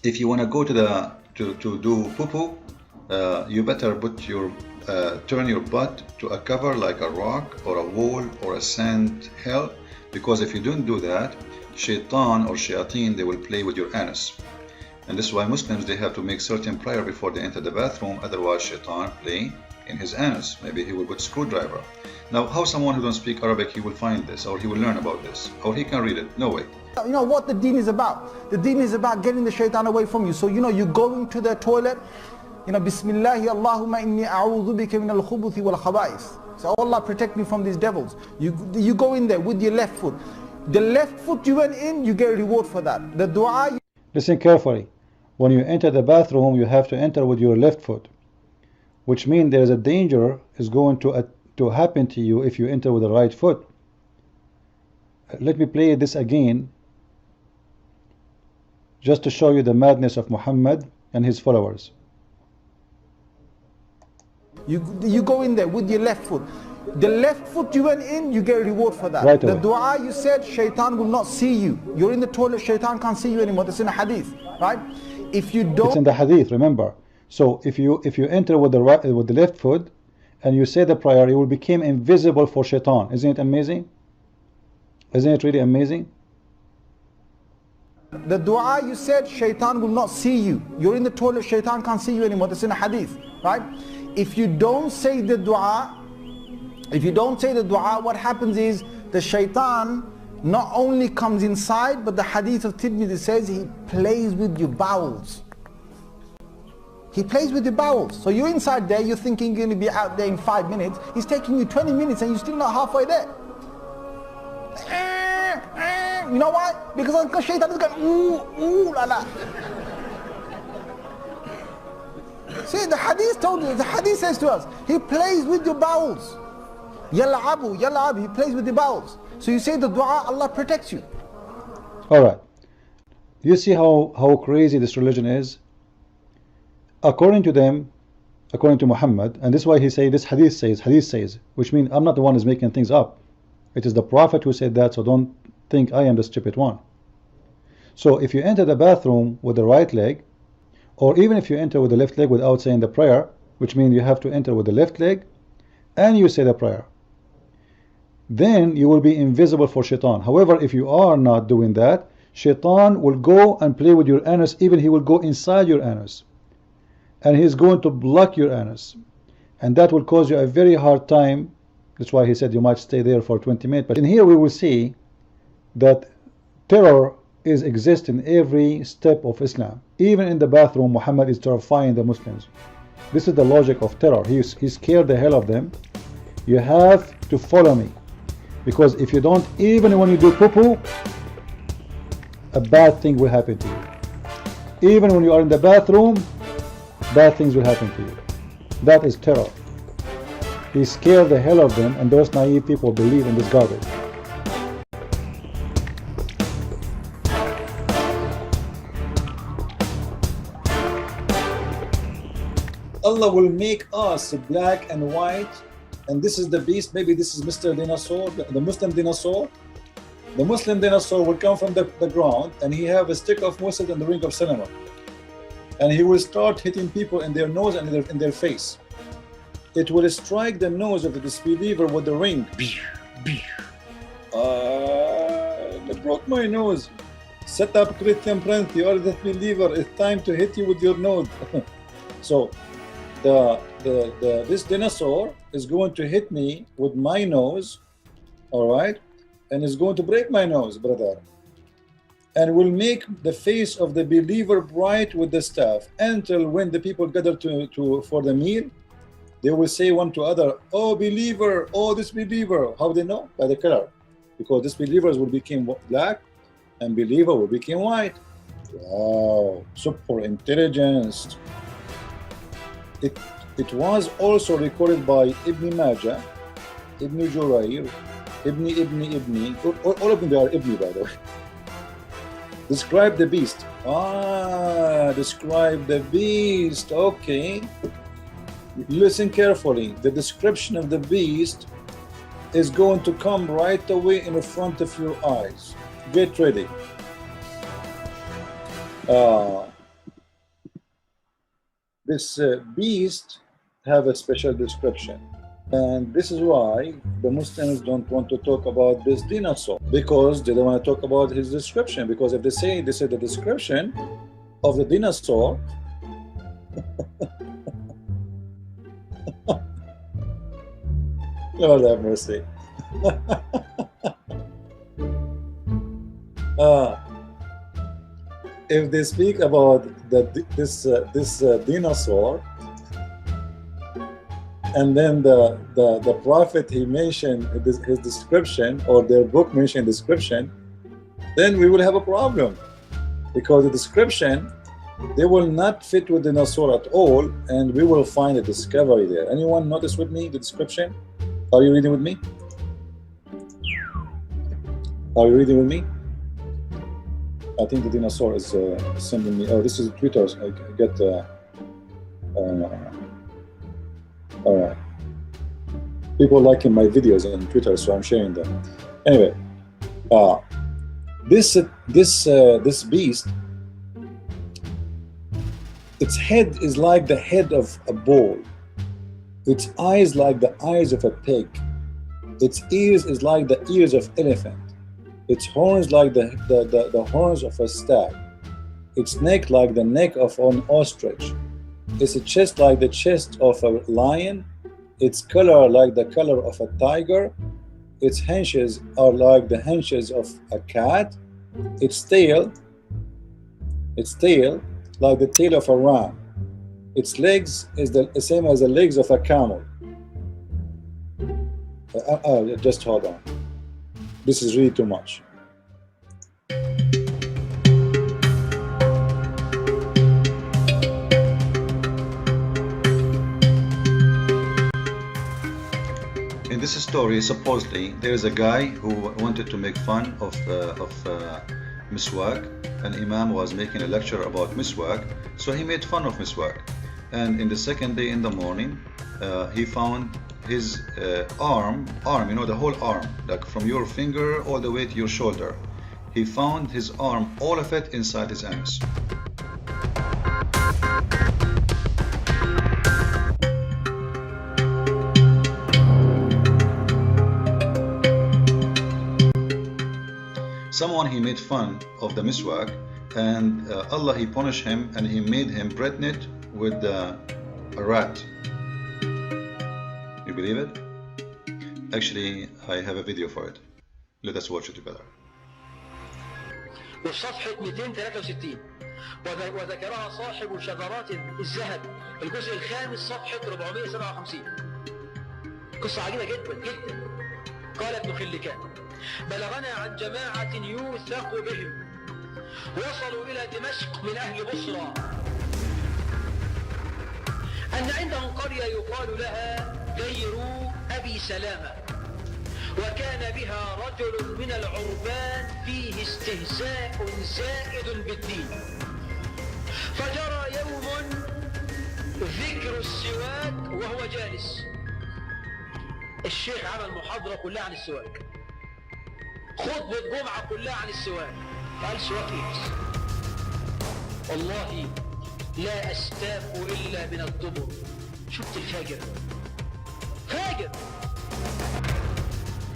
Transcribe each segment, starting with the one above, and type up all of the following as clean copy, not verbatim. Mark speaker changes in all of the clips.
Speaker 1: if you want to go to the to do poo-poo, you better put your turn your butt to a cover like a rock or a wall or a sand hill, because if you don't do that, shaitan or shayateen, they will play with your anus. And this is why Muslims, they have to make certain prayer before they enter the bathroom, otherwise shaitan play in his anus. Maybe he will put screwdriver. Now, how someone who don't speak Arabic, he will find this, or he will learn about this, or he can read it? No way.
Speaker 2: You know what the deen is about? The deen is about getting the shaitan away from you. So you go into the toilet, Bismillahi Allahumma inni a'udhu bika min al-khubuthi wal khaba'ith. So Allah protect me from these devils. You go in there with your left foot. The left foot you went in, you get a reward for that. The dua.
Speaker 3: Listen carefully. When you enter the bathroom, you have to enter with your left foot, which means there is a danger is going to happen to you if you enter with the right foot. Let me play this again, just to show you the madness of Muhammad and his followers.
Speaker 2: You go in there with your left foot. The left foot you went in, you get a reward for that.
Speaker 3: Right
Speaker 2: the
Speaker 3: away.
Speaker 2: dua you said, shaitan will not see you. You're in the toilet, shaitan can't see you anymore. That's in a hadith, right? If you don't,
Speaker 3: it's in the hadith, remember. So if you enter with the right, with the left foot, and you say the prayer, you will become invisible for shaitan. Isn't it amazing? Isn't it really amazing?
Speaker 2: the dua you said, shaitan will not see you. You're in the toilet, shaitan can't see you anymore. That's in a hadith, right? If you don't say the dua, what happens is the shaitan not only comes inside, but the hadith of Tirmidhi says he plays with your bowels. He plays with your bowels. So you're inside there, you're thinking you're going to be out there in 5 minutes. He's taking you 20 minutes and you're still not halfway there. You know why? Because shaitan is going, ooh, la la. See, the hadith told you, the hadith says to us, he plays with your bowels. Yal'abu, he plays with the bowels. So you say the dua, Allah protects you.
Speaker 3: Alright. You see how crazy this religion is? According to them, according to Muhammad, and this is why he say this hadith says, which means I'm not the one who's making things up. It is the Prophet who said that, so don't think I am the stupid one. So if you enter the bathroom with the right leg, or even if you enter with the left leg without saying the prayer, which means you have to enter with the left leg and you say the prayer, then you will be invisible for shaitan. However, if you are not doing that, shaitan will go and play with your anus. Even he will go inside your anus and he's going to block your anus, and that will cause you a very hard time. That's why he said you might stay there for 20 minutes. But in here we will see that terror exists in every step of Islam. Even in the bathroom, Muhammad is terrifying the Muslims. This is the logic of terror. He scared the hell of them. You have to follow me, because if you don't, even when you do poo-poo, a bad thing will happen to you. Even when you are in the bathroom, bad things will happen to you. That is terror. He scared the hell of them, and those naive people believe in this garbage.
Speaker 4: Allah will make us black and white, and this is the beast. Maybe this is Mr. Dinosaur, the Muslim dinosaur. The Muslim dinosaur will come from the ground, and he have a stick of mustard and the ring of cinnamon, and he will start hitting people in their nose and in their face. It will strike the nose of the disbeliever with the ring. It broke my nose. Set up Christian Prince, you are the disbeliever. It's time to hit you with your nose. So this dinosaur is going to hit me with my nose, all right, and is going to break my nose, brother, and will make the face of the believer bright with the staff, until when the people gather for the meal, they will say one to other, oh believer, oh disbeliever. How they know? By the color, because disbelievers will become black and believer will become white. Wow, super intelligence. It was also recorded by Ibn Majah, Ibn Jurayr, Ibn, all of them, they are Ibn, by the way. Describe the beast. Describe the beast. Okay. Listen carefully. The description of the beast is going to come right away in front of your eyes. Get ready. this beast have a special description. And this is why the Muslims don't want to talk about this dinosaur, because they don't want to talk about his description. Because if they say this is the description of the dinosaur, Lord have mercy. If they speak about this dinosaur, and then the prophet he mentioned his description, or their book mentioned description, then we will have a problem, because the description, they will not fit with the dinosaur at all, and we will find a discovery there. Anyone notice with me the description? Are you reading with me? Are you reading with me? I think the dinosaur is sending me. Oh, this is Twitter. So I get. All right. People liking my videos on Twitter, so I'm sharing them. Anyway, this beast, its head is like the head of a bull. Its eyes like the eyes of a pig. Its ears is like the ears of elephant. Its horns like the horns of a stag. Its neck like the neck of an ostrich. Its chest like the chest of a lion. Its color like the color of a tiger. Its haunches are like the haunches of a cat. Its tail like the tail of a ram. Its legs is the same as the legs of a camel. Just hold on. This is really too much.
Speaker 1: In this story, supposedly, there is a guy who wanted to make fun of miswak, and Imam was making a lecture about miswak, so he made fun of miswak. And in the second day in the morning, he found his arm, you know, the whole arm, like from your finger all the way to your shoulder. He found his arm, all of it inside his anus. Someone he made fun of the miswak, and Allah he punished him, and he made him pregnant with a rat. You believe it? Actually, I have a video for it. Let us watch it together.
Speaker 5: والصفحة 263 وذكرها صاحب شذرات الذهب الجزء الخامس صفحة 457. قصة عجيبة جدا جدا. قال ابن خلكان: بلغنا عن جماعة يوثق بهم وصلوا إلى دمشق من أهل بصرى أن عندهم قرية يقال لها دير أبي سلامة، وكان بها رجل من العربان فيه استهزاء زائد بالدين. فجرى يوم ذكر السواك وهو جالس. الشيخ عمل محاضرة كلها عن السواك، خطبة جمعة كلها عن السواك. قال سواك إيه؟ والله لا أستاك إلا من الدبر. شفت الفاجر؟ فاجر.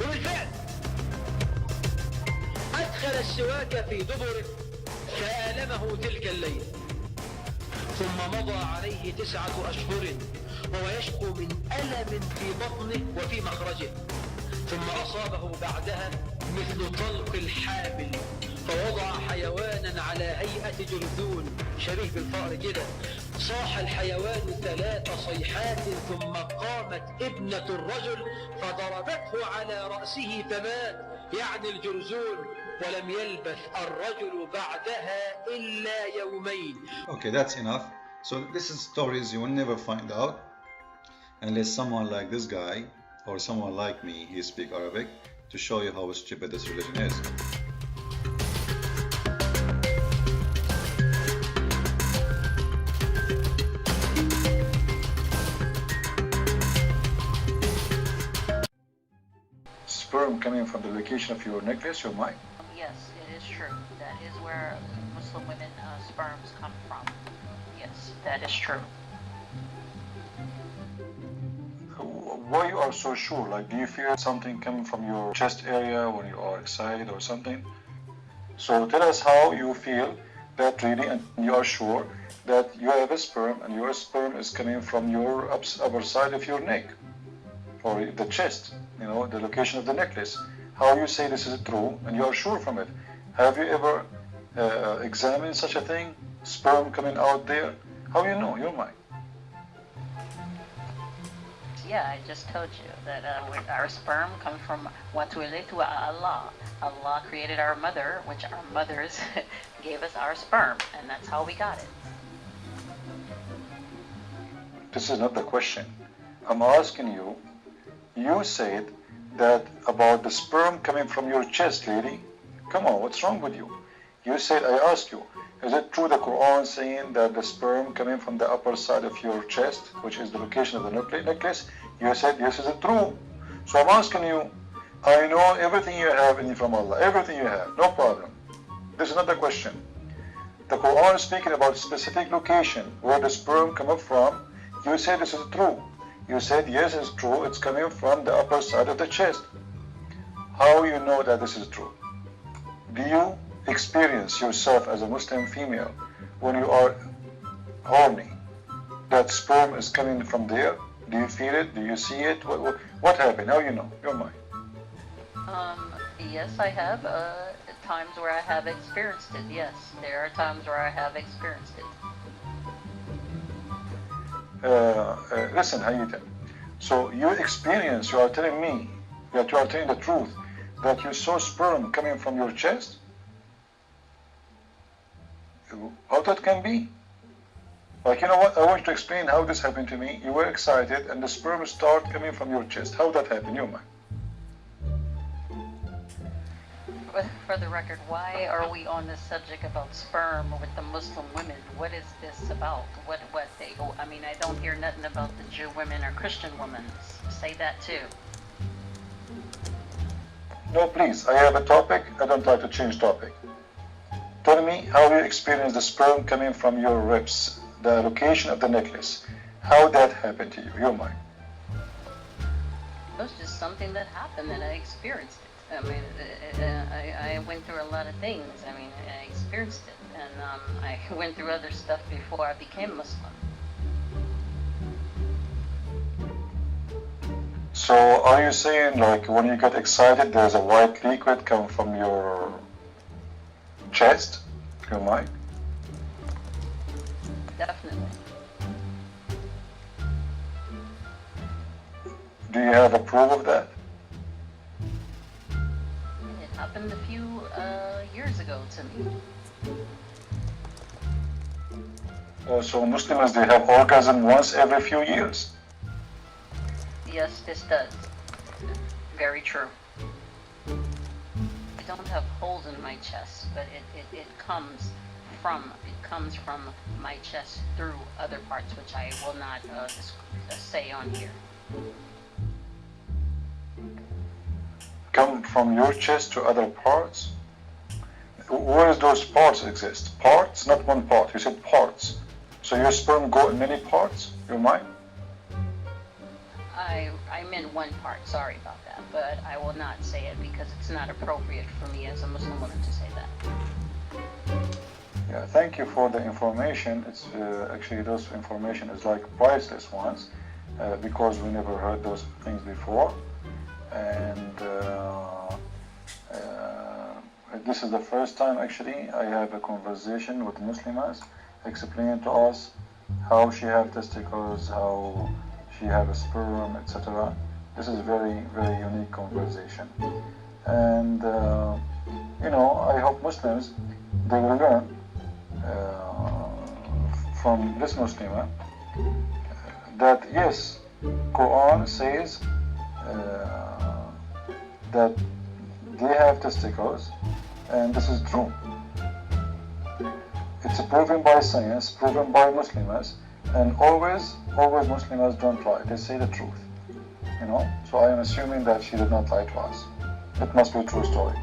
Speaker 5: وبالفعل أدخل السواك في دبره فآلمه تلك الليلة، ثم مضى عليه 9 أشهر وهو يشكو من ألم في بطنه وفي مخرجه، ثم أصابه بعدها مثل طلق الحابل، فوضع حيوانا على هيئة جلدون شبيه بالفأر كده. صاح الحيوان 3 صيحات، ثم قامت ابنة الرجل فضربته على رأسه فمات، يعني الجرذون، ولم يلبث الرجل بعدها إلا يومين.
Speaker 1: Okay, that's enough. So this is stories you will never find out unless someone like this guy or someone like me, he speak Arabic, to show you how stupid this religion is. Sperm coming from the location of your necklace, your mind?
Speaker 6: Yes, it is true. That is where Muslim women sperms come from. Yes, that is true.
Speaker 4: why you are so sure? Like, do you feel something coming from your chest area when you are excited or something? So tell us how you feel that really, and you are sure that you have a sperm, and your sperm is coming from your upper side of your neck or the chest, you know, the location of the necklace. How you say this is true and you are sure from it? Have you ever examined such a thing? Sperm coming out there? How you know? Your mind.
Speaker 6: Yeah, I just told you that our sperm comes from what's related to Allah. Allah created our mother, which our mothers gave us our sperm, and that's how we got it.
Speaker 4: This is not the question. I'm asking you, you said that about the sperm coming from your chest, lady. Come on, what's wrong with you? You said, I asked you, is it true the Quran saying that the sperm coming from the upper side of your chest, which is the location of the necklace? You said, yes, is it true? So I'm asking you, I know everything you have in from Allah, everything you have, no problem. This is not the question. The Quran is speaking about specific location where the sperm come up from. You said this is true. You said, yes, it's true, it's coming from the upper side of the chest. How you know that this is true? Do you experience yourself as a Muslim female when you are horny, that sperm is coming from there? Do you feel it? Do you see it? What happened? How you know? Your mind.
Speaker 6: Yes, I have times where I have experienced it. Yes, there are times where I have experienced it.
Speaker 4: Listen, Hayita. So you experience, you are telling me that you are telling the truth, that you saw sperm coming from your chest? How that can be? Like, you know what, I want you to explain how this happened to me. You were excited and the sperm start coming from your chest. How that happened, your mind?
Speaker 6: For the record, why are we on this subject about sperm with the Muslim women? What is this about? What they? I mean, I don't hear nothing about the Jew women or Christian women. Say that too.
Speaker 4: No, please. I have a topic. I don't like to change topic. Tell me how you experience the sperm coming from your ribs, the location of the necklace. How that happened to you? Your mind.
Speaker 6: It was just something that happened and I experienced it. I mean, I went through a lot of things. I mean, I experienced it, and I went through other stuff before I became Muslim.
Speaker 4: So, are you saying, like, when you get excited, there's a white liquid come from your chest, your mind?
Speaker 6: Definitely.
Speaker 4: Do you have a proof of that?
Speaker 6: Happened a few years ago to me.
Speaker 4: Oh, so Muslims, they have orgasm once every few years?
Speaker 6: Yes, this does. Very true. I don't have holes in my chest, but it comes from my chest through other parts, which I will not say on here.
Speaker 4: Come from your chest to other parts? Where does those parts exist? Parts? Not one part. You said parts. So your sperm go in many parts? Your mind?
Speaker 6: I meant one part. Sorry about that. But I will not say it because it's not appropriate for me as a Muslim woman to say that.
Speaker 4: Yeah, thank you for the information. It's actually those information is like priceless ones because we never heard those things before. And this is the first time actually I have a conversation with Muslimas explaining to us how she have testicles, how she have a sperm, etc. This is very, very unique conversation. And you know, I hope Muslims, they will learn from this Muslima that yes, Quran says that they have testicles, and this is true. It's proven by science, proven by Muslims, and always Muslims don't lie. They say the truth. You know. So I am assuming that she did not lie to us. It must be a true story.